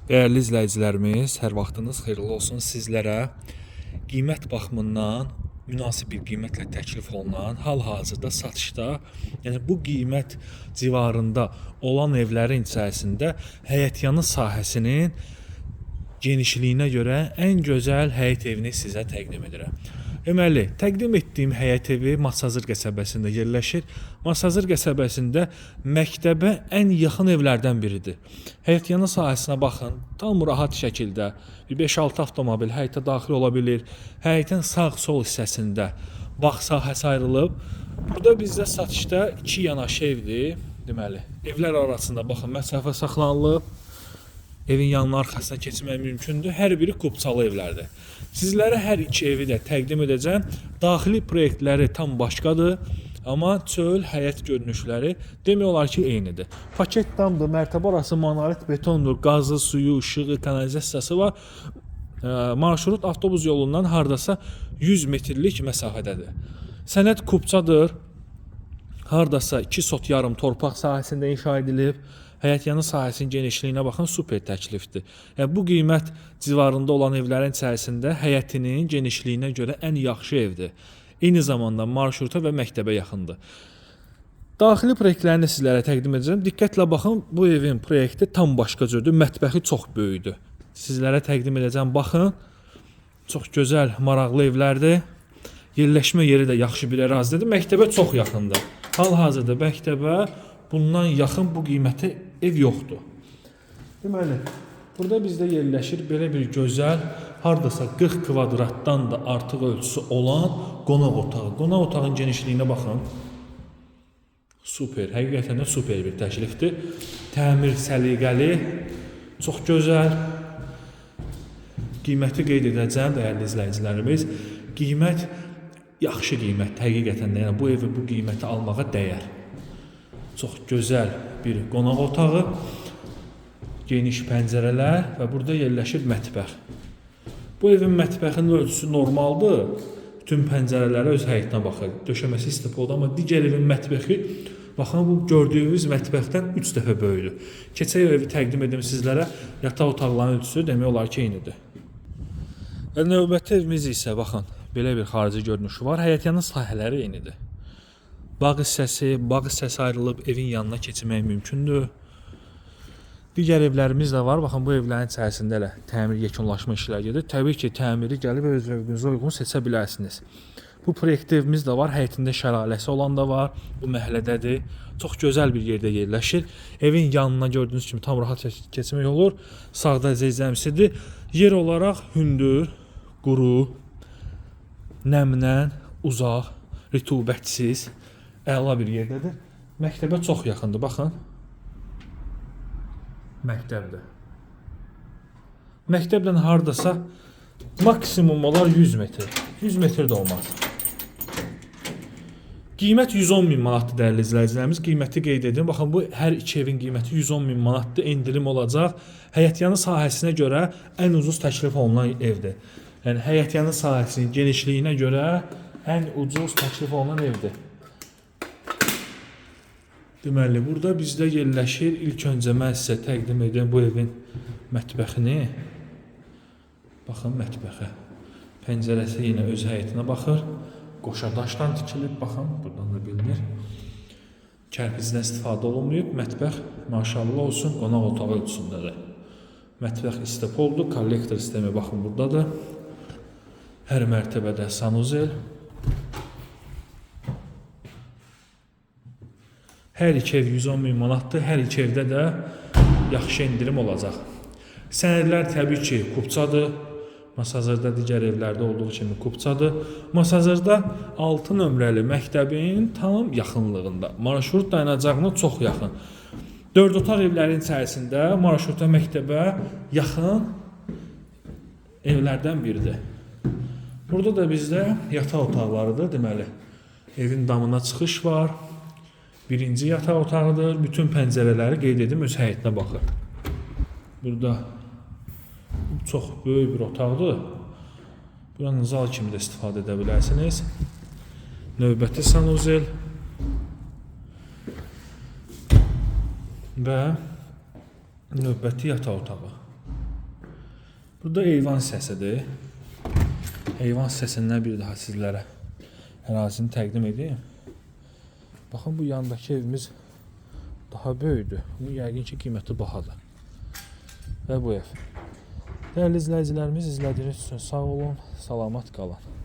Değerli izləyicilərimiz, hər vaxtınız xeyirli olsun. Sizlərə qiymət baxımından münasib bir qiymətlə təklif olunan, hal-hazırda satışda, yəni bu qiymət civarında olan evlərin içərisində həyətyanı sahəsinin genişliyinə görə ən gözəl həyət evini sizə təqdim edirəm. Deməli, təqdim etdiyim həyət evi Masazır qəsəbəsində yerləşir. Masazır qəsəbəsində məktəbə ən yaxın evlərdən biridir. Həyətyanı sahəsinə baxın, tam rahat şəkildə 5-6 avtomobil həyətə daxil ola bilir. Həyətin sağ-sol hissəsində bağ sahəsi ayrılıb. Burada bizdə satışda 2 yanaşı evdir. Deməli, evlər arasında baxın, məsafə saxlanılıb. Evin yanına arxasına keçmək mümkündür. Hər biri kubçalı evlərdir. Sizlərə hər iki evi də təqdim edəcəm. Daxili proyektləri tam başqadır. Amma çöl, həyət görünüşləri demək olar ki, eynidir. Paket damdır, mərtəbə arası monolit betondur. Qazı, suyu, işığı, kanalizasiyası var. Marşrut avtobus yolundan hardasa 100 metrlik məsafədədir. Sənəd kubçadır. Hardasa 2 sot yarım torpaq sahəsində inşa edilib. Həyətyanı sahəsinin genişliyinə baxın, super təklifdir. Yəni, bu qiymət civarında olan evlərin içərisində həyətinin genişliyinə görə ən yaxşı evdir. Eyni zamanda marşruta və məktəbə yaxındır. Daxili proyektlərini sizlərə təqdim edəcəm. Diqqətlə baxın, bu evin proyekti tam başqa cürdür. Mətbəxi çox böyükdür. Sizlərə təqdim edəcəm, baxın. Çox gözəl, maraqlı evlərdir. Yerləşmə yeri də yaxşı bir ərazidir. Məktəbə çox yaxındır. Hal-hazırda məktəbə bundan yaxın bu qiymətə ev yoxdur. Deməli, burada bizdə yerləşir belə bir gözəl, hardasa 40 kvadratdan da artıq ölçüsü olan qonaq otağı. Qonaq otağın genişliyinə baxın. Super, həqiqətən də super bir təklifdir. Təmir səliqəli, çox gözəl. Qiyməti qeyd edəcəm, dəyərli izləyicilərimiz. Qiymət yaxşı qiymət, həqiqətən də. Yəni, bu evi bu qiyməti almağa dəyər. Çox gözəl bir qonaq otağı, geniş pəncərələr və burada yerləşir mətbəx. Bu evin mətbəxinin ölçüsü normaldır. Bütün pəncərələrə öz həyətinə baxır. Döşəməsi istipolda, amma digər evin mətbəxi, baxın, bu gördüyünüz mətbəxdən 3 dəfə böyüdür. Keçək evi təqdim edim sizlərə. Yataq otaqlarının ölçüsü demək olar ki, eynidir. Və növbəti evimiz isə, baxın, belə bir xarici görünüşü var. Həyətyanı sahələri eynidir. Bağ hissəsi ayrılıb evin yanına keçmək mümkündür. Digər evlərimiz də var. Baxın, bu evlərin içərisində elə təmir yekunlaşma işləri gedir. Təbii ki, təmiri gəlib öz zövqünüzə uyğun seçə bilərsiniz. Bu proyekt evimiz də var. Həyətində şəlaləsi olan da var. Bu məhəllədədir. Çox gözəl bir yerdə yerləşir. Evin yanına gördüyünüz kimi tam rahat keçmək olur. Sağda zəmzəmsidir. Yer olaraq hündür, quru, nəmdən uzaq, rütubətsiz, əla bir yerdədir. Məktəbə çox yaxındır, baxın. Məktəbdir. Məktəbdən hardasa maksimum olar 100 metr. 100 metr də olmaz. Qiymət 110 min manatdır, dəyərli izləyicilərimiz. Qiyməti qeyd edin. Baxın, bu hər iki evin qiyməti 110 min manatdır. Endirim olacaq. Həyətyanı sahəsinə görə ən ucuz təklif olunan evdir. Yəni, həyətyanı sahəsinin genişliyinə görə ən ucuz təklif olunan evdir. Deməli, burada bizdə yerləşir. İlk öncə mən sizə təqdim edim bu evin mətbəxini. Baxın, mətbəxə. Pəncərəsi yenə öz həyətinə baxır. Qoşa daşdan tikilib, baxın, buradan da bilinir. Kərpicdən istifadə olunmayıb. Mətbəx, maşallah olsun, qonaq otağı ölçüsündədir. Mətbəx istepoldur, kollektor sistemi baxın buradadır. Hər mərtəbədə sanuzel. Hər iki ev 110 min manatdır. Hər iki evdə də yaxşı endirim olacaq. Sənədlər təbii ki, kubçadır. Masazırda digər evlərdə olduğu kimi kubçadır. Masazırda 6 nömrəli məktəbin tam yaxınlığında. Marşrut dayanacağına çox yaxın. 4 otaq evlərin içərisində marşruta məktəbə yaxın evlərdən biridir. Burada da bizdə yataq otaqlarıdır. Deməli, evin damına çıxış var. Birinci yataq otağıdır. Bütün pəncərələri qeyd edim, öz həyətinə baxır. Burada çox böyük bir otaqdır. Buranın zal kimi də istifadə edə bilərsiniz. Növbəti sanuzel və növbəti yataq otağı. Burada eyvan hissəsidir. Eyvan hissəsindən bir daha sizlərə ərazini təqdim edeyim. Baxın, bu yandakı evimiz daha böyükdür. Bu yəqin ki, qiyməti bahadır. Və bu ev. Dəyərli izləyicilərimiz, izlədiyiniz üçün sağ olun, salamat qalın.